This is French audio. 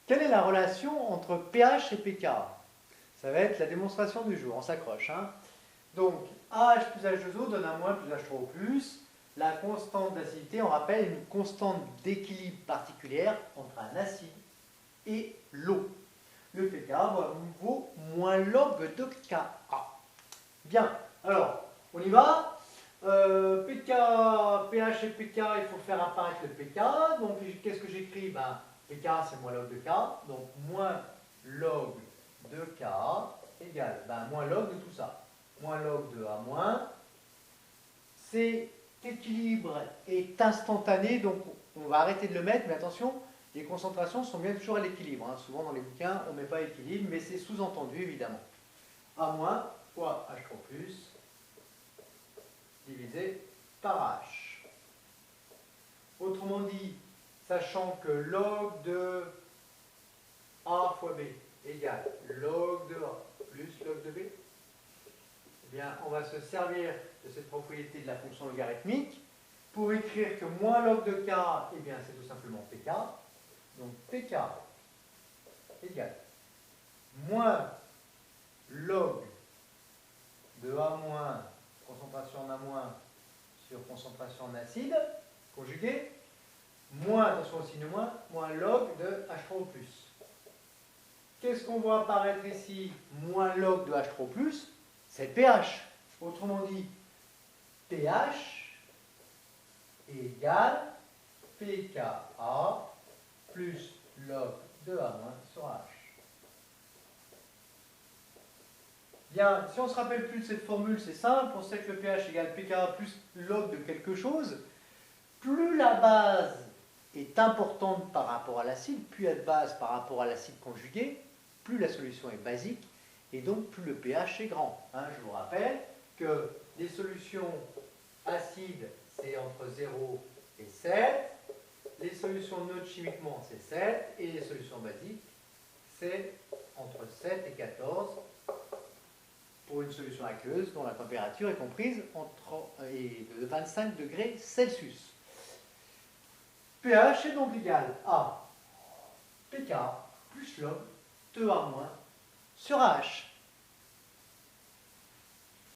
Quelle est la relation entre pH et pK? Ça va être la démonstration du jour, on s'accroche. Hein. Donc, AH plus H2O donne un moins plus H3O+. La constante d'acidité, on rappelle, une constante d'équilibre particulière entre un acide et l'eau. Le pK vaut moins log de Ka. Bien, alors, on y va. pH et pK, il faut faire apparaître le pK. Donc, qu'est-ce que j'écris? pK, c'est moins log de K. Donc, moins log de K égale moins log de tout ça. Moins log de A moins. Cet équilibre est instantané, donc on va arrêter de le mettre, mais attention, les concentrations sont bien toujours à l'équilibre. Hein. Souvent dans les bouquins, on ne met pas équilibre, mais c'est sous-entendu évidemment. A moins fois H3+, divisé par H. Autrement dit, sachant que log de A fois B égale log de A plus log de B, eh bien, on va se servir de cette propriété de la fonction logarithmique pour écrire que moins log de K, eh bien, c'est tout simplement PK. Donc PK égale moins log de A moins, concentration en A moins, sur concentration en acide, conjugué, moins, attention au signe moins log de H3O+. Qu'est-ce qu'on voit apparaître ici? Moins log de H3O+, c'est pH. Autrement dit, pH égale pKa plus log de A- sur H. Bien, si on ne se rappelle plus de cette formule, c'est simple, on sait que le pH égale pKa plus log de quelque chose. Plus la base est importante par rapport à l'acide, plus il y a de base par rapport à l'acide conjugué, plus la solution est basique, et donc plus le pH est grand. Hein, je vous rappelle que les solutions acides, c'est entre 0 et 7. Les solutions neutres chimiquement, c'est 7. Et les solutions basiques, c'est entre 7 et 14 pour une solution aqueuse dont la température est comprise de 25 degrés Celsius. pH est donc égal à pK plus log de A- sur H.